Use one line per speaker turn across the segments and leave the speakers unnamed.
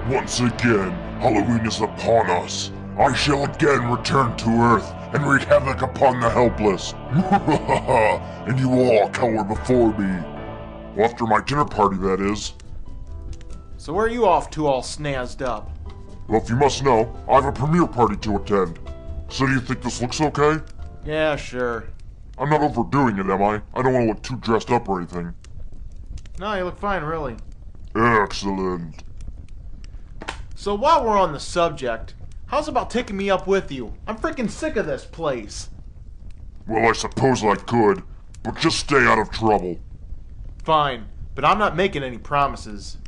Once again, Halloween is upon us. I shall again return to Earth and wreak havoc upon the helpless. And you all cower before me. Well, after my dinner party, that is.
So where are you off to all snazzed up?
Well, if you must know, I have a premiere party to attend. So do you think this looks okay?
Yeah, sure.
I'm not overdoing it, am I? I don't want to look too dressed up or anything.
No, you look fine, really.
Excellent.
So while we're on the subject, how's about taking me up with you? I'm freaking sick of this place.
Well, I suppose I could, but just stay out of trouble.
Fine, but I'm not making any promises.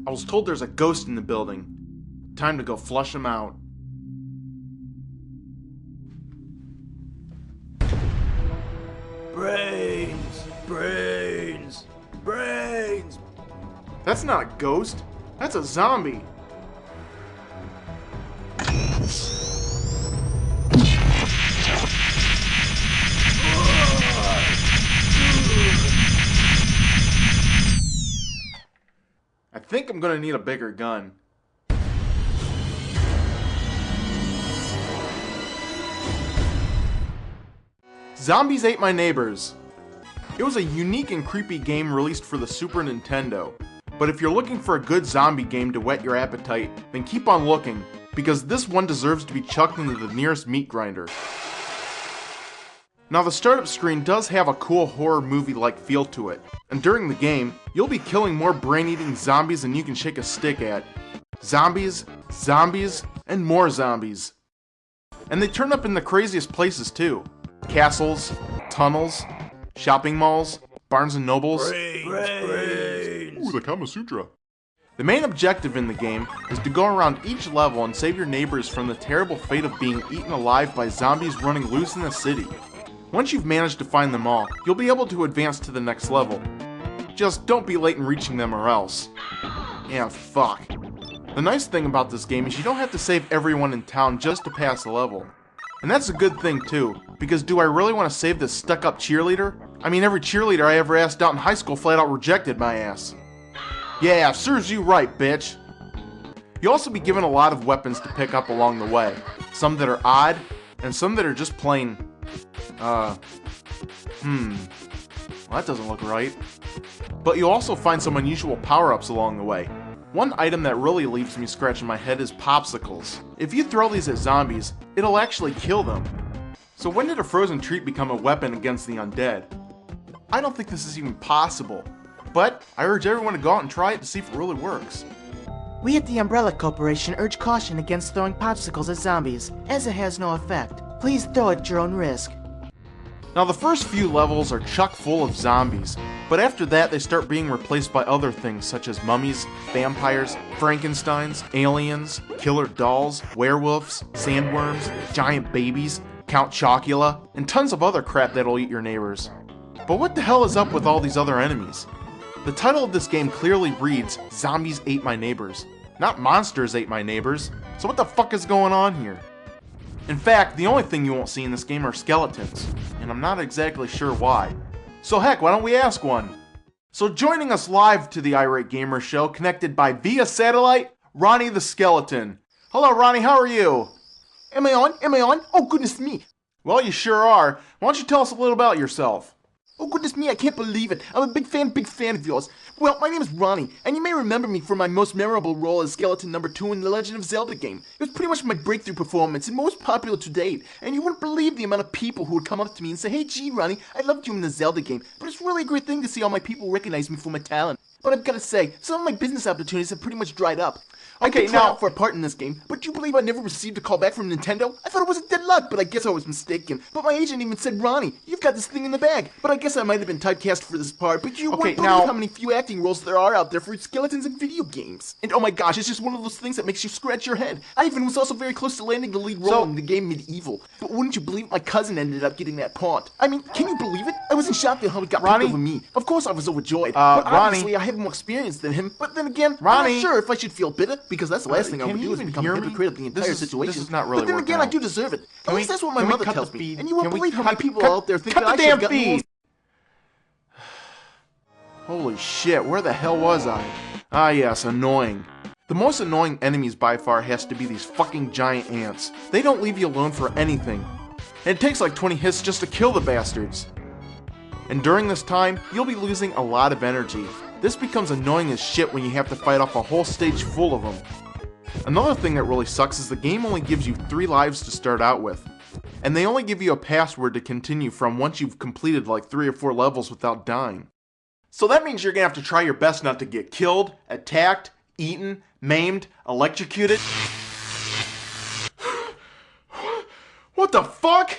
I was told there's a ghost in the building. Time to go flush him out. Brains! Brains! Brains! That's not a ghost. That's a zombie. I think I'm gonna need a bigger gun. Zombies Ate My Neighbors. It was a unique and creepy game released for the Super Nintendo. But if you're looking for a good zombie game to whet your appetite, then keep on looking, because this one deserves to be chucked into the nearest meat grinder. Now the startup screen does have a cool horror movie-like feel to it, and during the game, you'll be killing more brain-eating zombies than you can shake a stick at. Zombies, zombies, and more zombies. And they turn up in the craziest places too. Castles, tunnels, shopping malls, Barnes and Nobles.
Ooh, the Kama Sutra.
The main objective in the game is to go around each level and save your neighbors from the terrible fate of being eaten alive by zombies running loose in the city. Once you've managed to find them all, you'll be able to advance to the next level. Just don't be late in reaching them or else. Yeah, fuck. The nice thing about this game is you don't have to save everyone in town just to pass the level. And that's a good thing too, because do I really want to save this stuck-up cheerleader? I mean, every cheerleader I ever asked out in high school flat out rejected my ass. Yeah, serves you right, bitch. You'll also be given a lot of weapons to pick up along the way. Some that are odd, and some that are just plain... well, that doesn't look right. But you'll also find some unusual power-ups along the way. One item that really leaves me scratching my head is popsicles. If you throw these at zombies, it'll actually kill them. So when did a frozen treat become a weapon against the undead? I don't think this is even possible, but I urge everyone to go out and try it to see if it really works.
We at the Umbrella Corporation urge caution against throwing popsicles at zombies, as it has no effect. Please throw it at your own risk.
Now the first few levels are chock full of zombies, but after that they start being replaced by other things such as mummies, vampires, Frankensteins, aliens, killer dolls, werewolves, sandworms, giant babies, Count Chocula, and tons of other crap that'll eat your neighbors. But what the hell is up with all these other enemies? The title of this game clearly reads, Zombies Ate My Neighbors, not Monsters Ate My Neighbors, so what the fuck is going on here? In fact, the only thing you won't see in this game are skeletons, and I'm not exactly sure why. So heck, why don't we ask one? So joining us live to the Irate Gamer Show, connected by via satellite, Ronnie the Skeleton. Hello Ronnie, how are you?
Am I on? Am I on? Oh goodness me.
Well, you sure are. Why don't you tell us a little about yourself?
Oh goodness me, I can't believe it. I'm a big fan of yours. Well, my name is Ronnie, and you may remember me from my most memorable role as Skeleton number 2 in the Legend of Zelda game. It was pretty much my breakthrough performance and most popular to date, and you wouldn't believe the amount of people who would come up to me and say, "Hey gee, Ronnie, I loved you in the Zelda game, but it's really a great thing to see all my people recognize me for my talent." but I've got to say, some of my business opportunities have pretty much dried up. I
Okay,
did try
now-
out for a part in this game, but do you believe I never received a call back from Nintendo? I thought it was a dead luck, but I guess I was mistaken. But my agent even said, Ronnie, you've got this thing in the bag. But I guess I might have been typecast for this part, but you
Okay,
won't believe
now-
how many few acting roles there are out there for skeletons in video games. And oh my gosh, it's just one of those things that makes you scratch your head. I even was also very close to landing the lead role
So-
in the game Medieval. But wouldn't you believe my cousin ended up getting that part? I mean, can you believe it? I was in shock that how it got
Ronnie?
picked over me. Of course I was overjoyed. But
Ronnie?
obviously I have more experience than him. But then again, I'm
Ronnie?
not sure if I should feel bitter, because that's the last thing I
can
would
you
do is
even
become
hear
a
me?
hypocrite of the entire
This
situation.
is not really
but then
working
again, I
out.
do deserve it. At
Can
least
we-
that's what my
can we
mother
cut
tells
the
me.
feed?
And you won't
Can we
believe how
cut-
many people
cut-
out there think
cut
that
the
I should
damn
have gotten more.
feed! Holy shit, where the hell was I? Ah yes, annoying. The most annoying enemies by far has to be these fucking giant ants. They don't leave you alone for anything. And it takes like 20 hits just to kill the bastards. And during this time, you'll be losing a lot of energy. This becomes annoying as shit when you have to fight off a whole stage full of them. Another thing that really sucks is the game only gives you 3 lives to start out with. And they only give you a password to continue from once you've completed like 3 or 4 levels without dying. So that means you're gonna have to try your best not to get killed, attacked, eaten, maimed, electrocuted. What the fuck?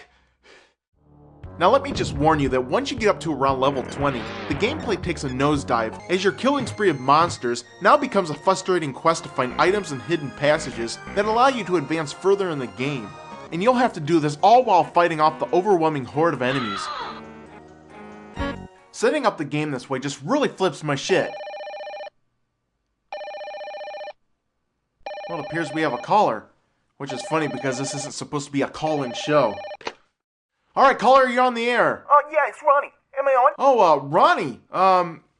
Now let me just warn you that once you get up to around level 20, the gameplay takes a nosedive as your killing spree of monsters now becomes a frustrating quest to find items and hidden passages that allow you to advance further in the game. And you'll have to do this all while fighting off the overwhelming horde of enemies. Setting up the game this way just really flips my shit. Well, it appears we have a caller, which is funny because this isn't supposed to be a call-in show. Alright, caller, you're on the air.
Yeah, it's Ronnie. Am I on?
Oh, Ronnie.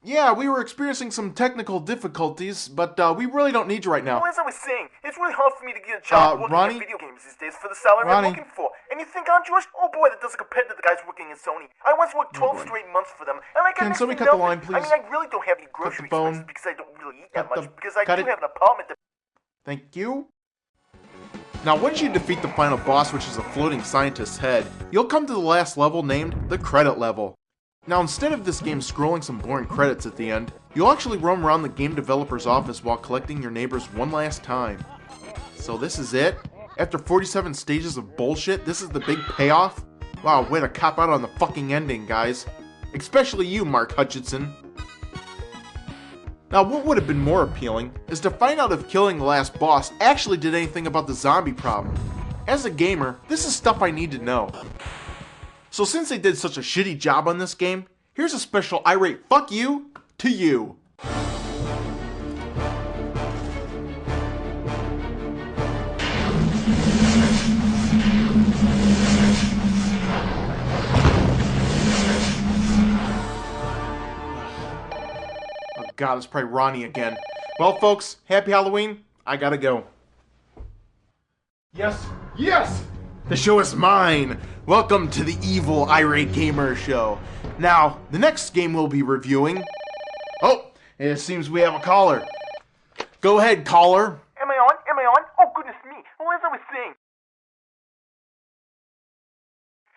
Yeah, we were experiencing some technical difficulties, but we really don't need you right now.
Well, as I was saying, it's really hard for me to get a job working
Ronnie?
in video games these days for the salary
Ronnie?
I'm looking for. And you think I'm Jewish? Oh boy, that doesn't compare to the guys working in Sony. I once worked 12 straight months for them, and I got
Can
next
somebody
to
cut the
nothing.
line, please?
I mean, I really don't have any grocery
the phone.
expenses because I don't really eat
Cut
that much,
the-
because I
cut
do
it.
have an apartment that...
Thank you. Now, once you defeat the final boss, which is a floating scientist's head, you'll come to the last level named the credit level. Now, instead of this game scrolling some boring credits at the end, you'll actually roam around the game developer's office while collecting your neighbors one last time. So this is it? After 47 stages of bullshit, this is the big payoff? Wow, way to cop out on the fucking ending, guys. Especially you, Mark Hutchinson. Now, what would have been more appealing is to find out if killing the last boss actually did anything about the zombie problem. As a gamer, this is stuff I need to know. So since they did such a shitty job on this game, here's a special irate fuck you to you. Oh god, it's probably Ronnie again. Well folks, happy Halloween. I gotta go. Yes, yes! The show is mine! Welcome to the evil Irate Gamer Show. Now, the next game we'll be reviewing... Oh, it seems we have a caller. Go ahead, caller.
Am I on? Am I on? Oh, goodness me. Well, as I was saying...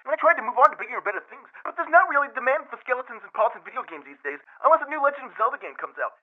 I tried to move on to bigger and better things, but there's not really demand for skeletons and parts in video games these days, unless a new Legend of Zelda game comes out.